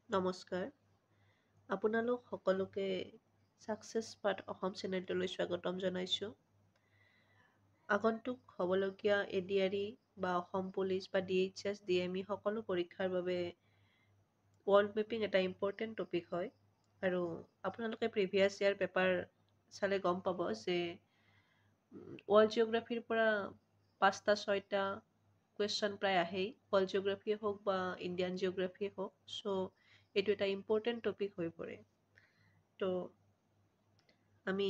নমস্কাৰ, আপোনালোক সকলোকে ছাকচেছ পাথ অসম চেনেলটোলৈ স্বাগতম জনাইছোঁ। আগন্তুক হ'বলগীয়া এডিআৰই বা অসম পুলিচ বা DHS, DME সকলো পৰীক্ষাৰ বাবে ৱৰ্ল্ড মেপিং এটা ইম্পৰ্টেণ্ট টপিক হয় আৰু আপোনালোকে প্ৰিভিয়াছ ইয়াৰ পেপাৰ চালে গম পাব যে ৱৰ্ল্ড জিঅ'গ্ৰাফীৰ পৰা 5টা-6টা কুৱেশ্যন প্ৰায় আহেই, ৱৰ্ল্ড জিঅ'গ্ৰাফীয়ে হওক বা ইণ্ডিয়ান জিঅ'গ্ৰাফীয়ে হওক। চ' এইটো এটা ইম্পৰ্টেণ্ট টপিক হৈ পৰে। তো আমি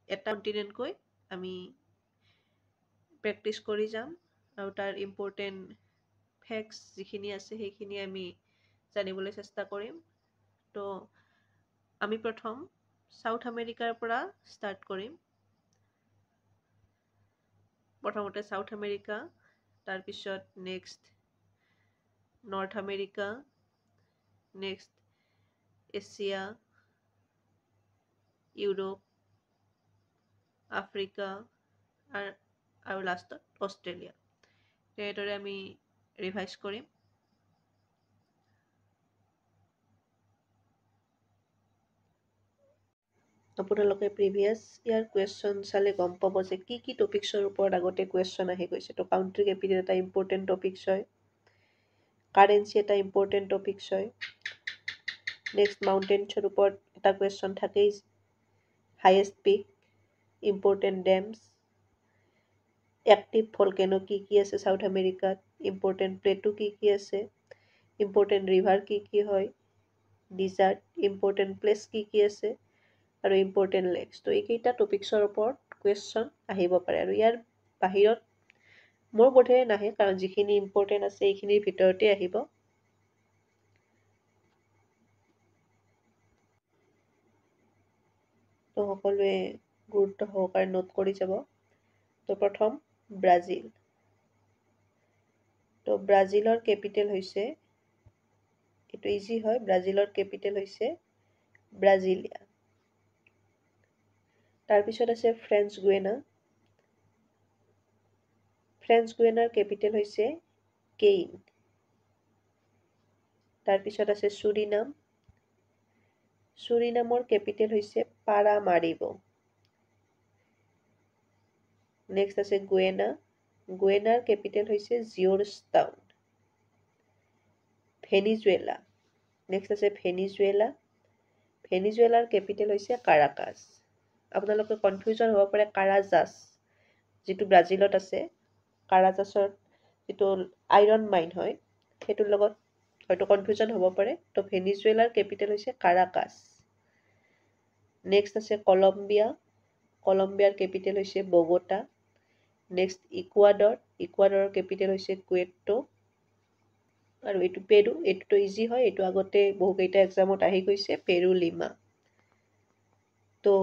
এটা কণ্টিনেণ্টকৈ আমি প্ৰেক্টিছ কৰি যাম আৰু তাৰ ইম্পৰ্টেণ্ট ফেক্টছ যিখিনি আছে সেইখিনি আমি জানিবলৈ চেষ্টা কৰিম। তো আমি প্ৰথম ছাউথ আমেৰিকাৰ পৰা ষ্টাৰ্ট কৰিম। প্ৰথমতে ছাউথ আমেৰিকা, তাৰপিছত next north America, next Asia, Europe, Africa আৰু লাষ্টত অষ্ট্ৰেলিয়া। তেনেদৰে আমি ৰিভাইজ কৰিম। আপোনালোকে প্ৰিভিয়াছ ইয়াৰ কুৱেশ্যন চালে গম পাব যে কি টপিক্সৰ ওপৰত আগতে কুৱেশ্যন আহি গৈছে। তো কাউণ্ট্ৰি কেপিটেল এটা ইম্পৰ্টেণ্ট টপিক্স হয়, কাৰেঞ্চি এটা ইম্পৰ্টেণ্ট টপিক্স হয়, নেক্সট মাউণ্টেইনছৰ ওপৰত এটা কুৱেশ্যন থাকেই, হাইয়েষ্ট পিক, ইম্পৰ্টেণ্ট ডেমছ, এক্টিভ ভলকেনো কি আছে ছাউথ আমেৰিকাত, ইম্পৰ্টেণ্ট প্লেটো কি আছে, ইম্পৰ্টেণ্ট ৰিভাৰ কি হয়, ডিজাৰ্ট, ইম্পৰ্টেণ্ট প্লেচ কি আছে আৰু ইম্পৰ্টেণ্ট লেকছ। তো এইকেইটা টপিক্সৰ ওপৰত কুৱেশ্যন আহিব পাৰে আৰু ইয়াৰ বাহিৰত মোৰ বোধেৰে নাহে, কাৰণ যিখিনি ইম্পৰ্টেণ্ট আছে এইখিনিৰ ভিতৰতে আহিব। তো সকলোৱে গুৰুত্ব সহকাৰে নোট কৰি যাব। তো প্ৰথম ব্ৰাজিল। তো ব্ৰাজিলৰ কেপিটেল হৈছে, এইটো ইজি হয়, ব্ৰাজিলৰ কেপিটেল হৈছে ব্ৰাজিলিয়া। তাৰপিছত আছে ফ্ৰেঞ্চ গুৱেনা। ফ্ৰেঞ্চ গুৱেনাৰ কেপিটেল হৈছে কেইন। তাৰপিছত আছে চুৰিনাম। চুৰিনামৰ কেপিটেল হৈছে পাৰামাৰিব। নেক্সট আছে গুৱেনা। গুৱেনাৰ কেপিটেল হৈছে জিঅ'ৰ্জটাউন। ভেনিজুৱেলা। নেক্সট আছে ভেনিজুৱেলা। ভেনিজুৱেলাৰ কেপিটেল হৈছে কাৰাকাছ। আপোনালোকে কনফিউজন হ'ব পাৰে কাৰাজাছ, যিটো ব্ৰাজিলত আছে, কাৰাজাছৰ যিটো আইৰণ মাইন হয়, সেইটোৰ লগত হয়তো কনফিউজন হ'ব পাৰে। তো ভেনিজুৱেলাৰ কেপিটেল হৈছে কাৰাকাছ। নেক্সট আছে কলম্বিয়া। কলম্বিয়াৰ কেপিটেল হৈছে বগোটা। নেক্সট ইকুৱাডৰ। ইকুৱাডৰৰ কেপিটেল হৈছে কুৱেটো। আৰু এইটো পেৰু। এইটোতো ইজি হয়, এইটো আগতে বহুকেইটা এক্সামত আহি গৈছে, পেৰু লিমা। তো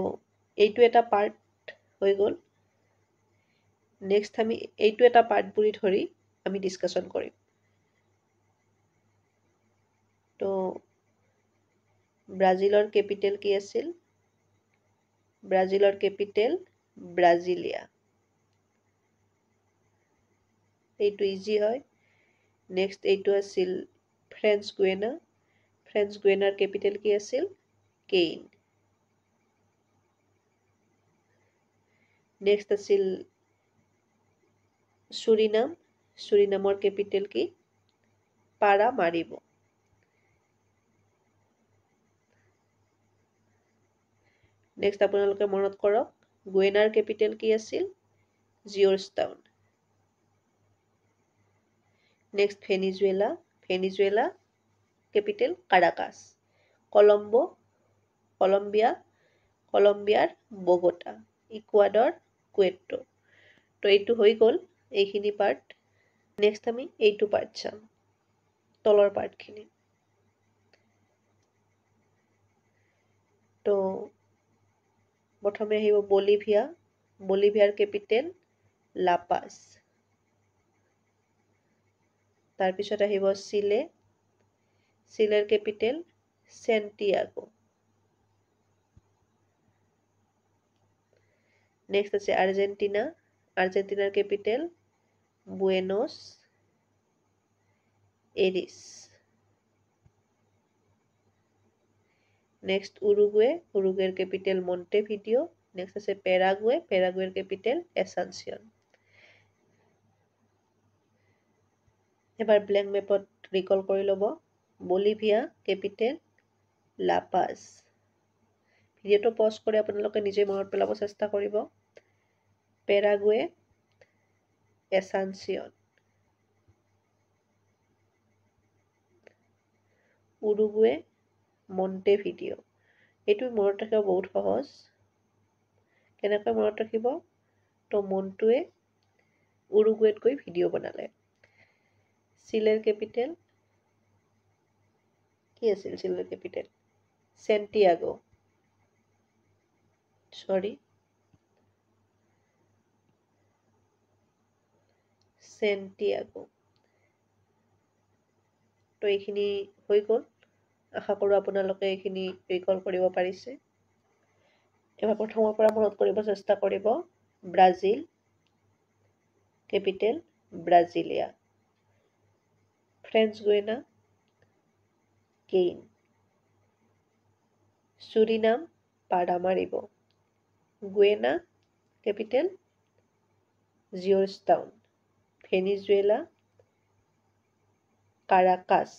এইটো এটা পাৰ্ট হৈ গ'ল। নেক্সট আমি এইটো এটা পাৰ্ট বুলি ধৰি আমি ডিছকাশ্যন কৰিম। তো ব্ৰাজিলৰ কেপিটেল কি আছিল? ব্ৰাজিলৰ কেপিটেল ব্ৰাজিলিয়া। এইটো ইজি হয়। নেক্সট এইটো আছিল ফ্ৰেঞ্চ গুৱেনা। ফ্ৰেঞ্চ গুৱেনাৰ কেপিটেল কি আছিল? কেইন। নেক্সট আছিল চুৰিনাম। চুৰিনামৰ কেপিটেল কি? পাৰামাৰিব। নেক্সট আপোনালোকে মনত কৰক, গুৱেনাৰ কেপিটেল কি আছিল? Georgetown. Next Venezuela. Venezuela capital Caracas. Colombo, Colombia, কলম্বিয়াৰ বগোটা। ইকুৱাডৰ কুৱেটো। তো এইটো হৈ গ'ল এইখিনি পাৰ্ট। নেক্সট আমি এইটো পাৰ্ট চাম, তলৰ পাৰ্টখিনি। তো প্ৰথমে আহিব বলিভিয়া। বলিভিয়াৰ capital La Paz. তাৰপিছত আহিব চিলে। চিলেৰ কেপিটেল চেণ্টিয়াগো। নেক্সট আছে আৰ্জেণ্টিনা। আৰ্জেণ্টিনাৰ capital Buenos Aires. Next Uruguay, উৰুগুৱেৰ কেপিটেল মণ্টেভিডিঅ'। নেক্সট আছে পেৰাগুৱে, পেৰাগুৱেৰ কেপিটেল এছানচিয়ন। এবাৰ ব্লেংক মেপত ৰিকল কৰি ল'ব। Bolivia capital La Paz. ভিডিঅ'টো পজ কৰি আপোনালোকে নিজে মনত পেলাব চেষ্টা কৰিব। Paraguay Asuncion. Uruguay Montevideo'. এইটো মনত ৰাখিব বহুত সহজ। কেনেকৈ মনত ৰাখিব? তো মণ্টুৱে উৰুগুৱেত গৈ ভিডিঅ' বনালে। চিলেৰ কেপিটেল কি আছিল? চিলেৰ কেপিটেল চেণ্টিয়াগো। চেণ্টিয়াগো। তো এইখিনি হৈ গ'ল। আশা কৰোঁ আপোনালোকে এইখিনি ৰিকল কৰিব পাৰিছে। এবাৰ প্ৰথমৰ পৰা মনত কৰিব চেষ্টা কৰিব। Brazil capital Brasilia. French Guiana Cayenne. Suriname Paramaribo. Guyana capital Georgetown. Venezuela Caracas.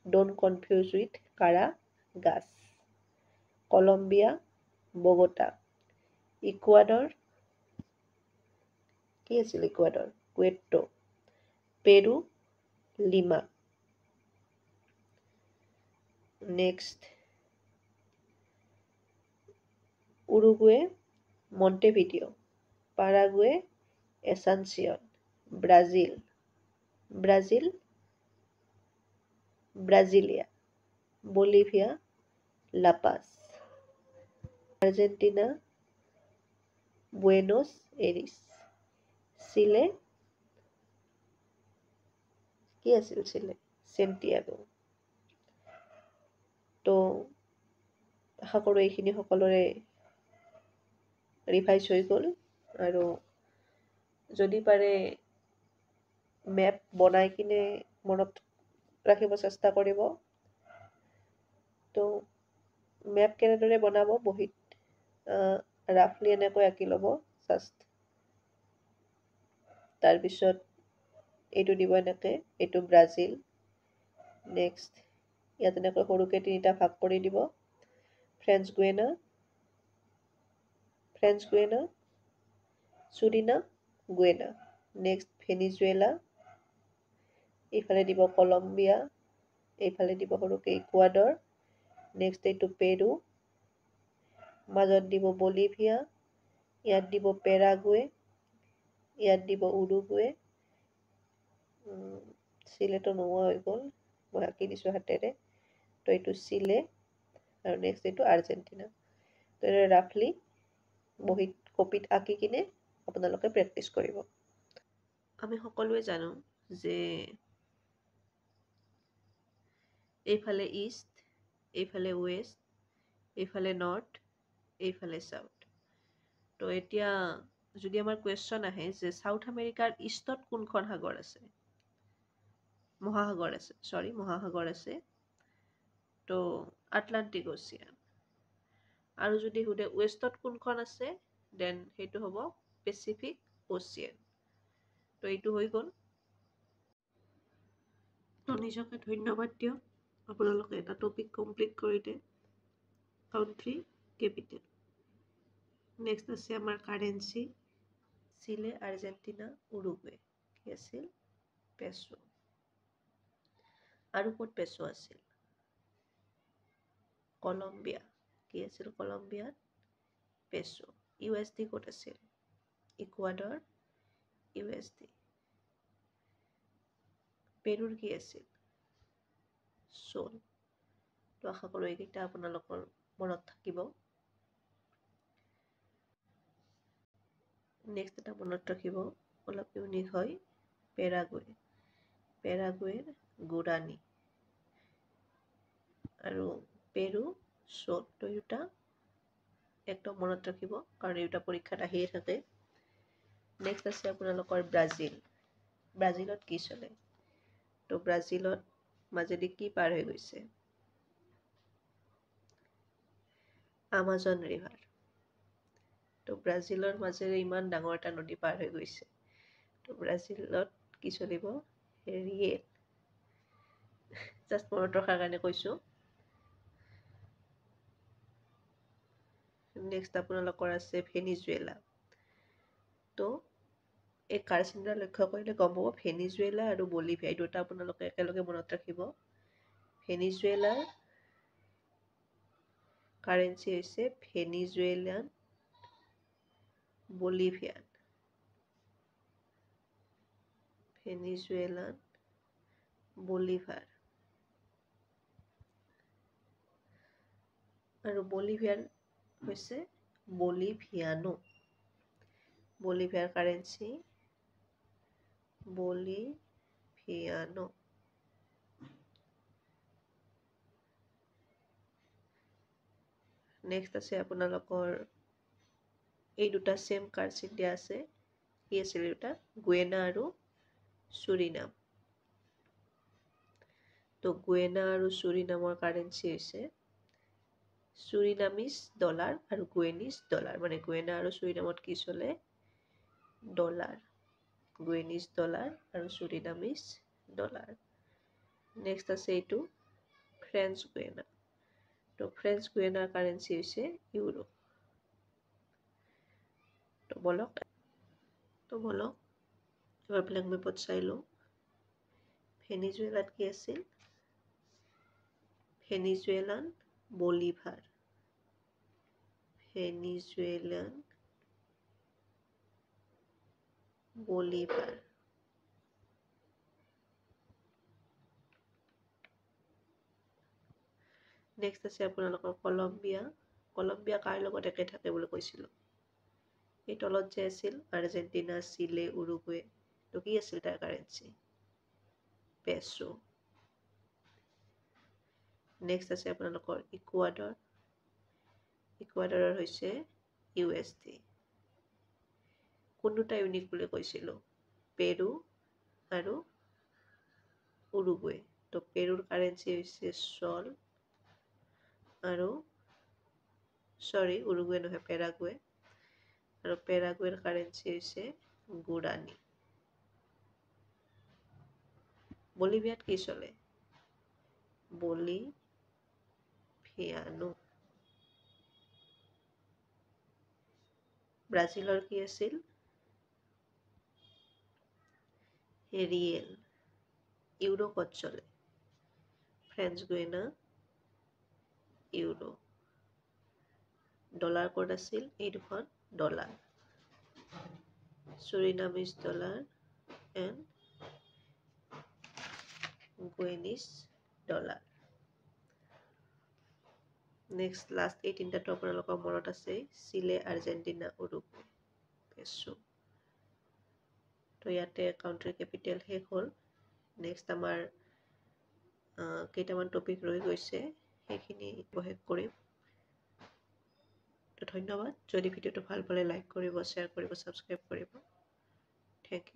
Don't confuse with কাৰাগাছ। Colombia Bogota. ইকুৱাডৰ কি আছিল? Ecuador Quito. Peru Lima. Next Uruguay Montevideo'. Paraguay Asuncion. Brazil Brasilia. Bolivia La Paz. Argentina Buenos Aires. Chile কি আছিল? Chile Santiago. তো আশা কৰোঁ এইখিনি সকলোৰে ৰিভাইজ হৈ গ'ল। আৰু যদি পাৰে মেপ বনাই কিনে মনত ৰাখিব চেষ্টা কৰিব। তো মেপ কেনেদৰে বনাব? বহীত ৰাফলি এনেকৈ আঁকি ল'ব ফাৰ্ষ্ট। তাৰপিছত এইটো দিব এনেকৈ, এইটো ব্ৰাজিল। নেক্সট ইয়াত এনেকৈ সৰুকৈ 3টা ভাগ কৰি দিব। French Guiana, Suriname Guyana. Next Venezuela, এইফালে দিব কলম্বিয়া, এইফালে দিব সৰুকৈ ইকুৱাডৰ। নেক্সট এইটো পেৰু, মাজত দিব বলিভিয়া, ইয়াত দিব পেৰাগুৱে, ইয়াত দিব উৰুগুৱে। চিলেটো নোহোৱা হৈ গ'ল, মই আঁকি দিছোঁ হাতেৰে। তো এইটো চিলে আৰু নেক্সট এইটো আৰ্জেণ্টিনা। তো এইদৰে ৰাফলি বহীত কপিত আঁকি কিনে আপোনালোকে প্ৰেক্টিছ কৰিব। আমি সকলোৱে জানো যে এইফালে ইষ্ট, এইফালে ৱেষ্ট, এইফালে নৰ্থ, এইফালে চাউথ। তো এতিয়া যদি আমাৰ কুৱেশ্যন আহে যে চাউথ আমেৰিকাৰ ইষ্টত কোনখন সাগৰ আছে? মহাসাগৰ আছে। তো আটলাণ্টিক অচিয়ান। আৰু যদি সোধে ৱেষ্টত কোনখন আছে, দেন সেইটো হ'ব পেচিফিক অচিয়ান। তো এইটো হৈ গ'ল। তো নিজকে ধন্যবাদ দিয়ক, আপোনালোকে এটা টপিক কমপ্লিট কৰিলে। Country capital. নেক্সট আছে আমাৰ কাৰেঞ্চি। চিলে, আৰ্জেণ্টিনা, উৰুগুৱে। কি আছিল? পেছো। আৰু ক'ত পেছো আছিল? কলম্বিয়া। কি আছিল কলম্বিয়াত? পেছো। USD ক'ত আছিল? ইকুৱাডৰ, USD। পেৰুৰ কি আছিল? চোল। তো আশা কৰোঁ এইকেইটা আপোনালোকৰ মনত থাকিব। নেক্সট এটা মনত ৰাখিব, অলপ ইউনিক হয়, পেৰাগুৱে। পেৰাগুৱেৰ গুৰাণী। আৰু পেৰু চোল। তো দুটা একদম মনত ৰাখিব, কাৰণ এই দুটা পৰীক্ষাত আহিয়ে থাকে। নেক্সট আছে আপোনালোকৰ ব্ৰাজিল। ব্ৰাজিলত কি চলে? তো ব্ৰাজিলত মাজেদি কি পাৰ হৈ গৈছে? Amazon river. তো ব্ৰাজিলৰ মাজেৰে ইমান ডাঙৰ এটা নদী পাৰ হৈ গৈছে। তো ব্ৰাজিলত কি চলিব? ৰিয়েল। জাষ্ট মনত ৰখাৰ কাৰণে কৈছোঁ। নেক্সট আপোনালোকৰ আছে ভেনিজুৱেলা। তো এই কাৰচিনডাল লক্ষ্য কৰিলে গম পাব ভেনিজুৱেলা আৰু বলিভিয়া এই দুটা আপোনালোকে একেলগে মনত ৰাখিব। ভেনিজুৱেলাৰ কাৰেঞ্চি হৈছে ভেনিজুৱেলান বলিভিয়ান। ভেনিজুৱেলান বলিভাৰ। আৰু বলিভিয়ান হৈছে বলিভিয়ানো। বলিভিয়াৰ কাৰেঞ্চি বলিভিয়ানো। নেক্সট আছে আপোনালোকৰ এই দুটা চেম কাৰচিন দিয়া আছে। কি আছিল দুটা? গুয়েনা আৰু চুৰিনাম। তো গুয়েনা আৰু চুৰিনামৰ কাৰেঞ্চি হৈছে চুৰিনামিজ ডলাৰ আৰু গুয়েনিজ ডলাৰ। মানে গুয়েনা আৰু চুৰিনামত কি চলে? ডলাৰ। গুয়েনিজ ডলাৰ আৰু চুৰিনামিজ ডলাৰ। নেক্সট আছে এইটো ফ্ৰেঞ্চ গুয়েনা। তো ফ্ৰেঞ্চ গুয়েনাৰ কাৰেঞ্চি হৈছে ইউৰো। তো বলক এবাৰ ব্লেংক মেপত চাই লওঁ। ভেনিজুৱেলাত কি আছিল? ভেনিজুৱেলান বলিভাৰ। ভেনিজুৱেলান বলিভাৰ। নেক্সট আছে আপোনালোকৰ কলম্বিয়া। কলম্বিয়া কাৰ লগত একে থাকে বুলি কৈছিলোঁ? এই তলত যে আছিল আৰ্জেণ্টিনা, চিলে, উৰুগুৱে। তো কি আছিল তাৰ কাৰেঞ্চি? পেছো। নেক্সট আছে আপোনালোকৰ ইকুৱাডৰ। ইকুৱাডৰৰ হৈছে USD। কোন দুটা ইউনিক বুলি কৈছিলোঁ? পেৰু আৰু উৰুগুৱে। তো পেৰুৰ কাৰেঞ্চি হৈছে চল আৰু উৰুগুৱে নহয় পেৰাগুৱে। আৰু পেৰাগুৱেৰ কাৰেঞ্চি হৈছে গুৰানি। বলিভিয়াত কি চলে? বলিভিয়ানো। ব্ৰাজিলৰ কি আছিল? ৰিয়েল। ইউৰো ক'ত চলে? French গুয়েনা, euro. ডলাৰ ক'ত আছিল? এই দুখন dollar. Surinamese dollar and Guyanese dollar. Next last এই তিনিটাতো আপোনালোকৰ মনত আছে চিলে, আৰ্জেণ্টিনা, উৰুগুৱে, পেছো। তো ইয়াতে কাউণ্ট্ৰি কেপিটেল শেষ হ'ল। নেক্সট আমাৰ কেইটামান টপিক ৰৈ গৈছে সেইখিনি শেষ কৰিম। তো ধন্যবাদ। যদি ভিডিঅ'টো ভাল পালে লাইক কৰিব, শ্বেয়াৰ কৰিব, ছাবস্ক্ৰাইব কৰিব। Thank U.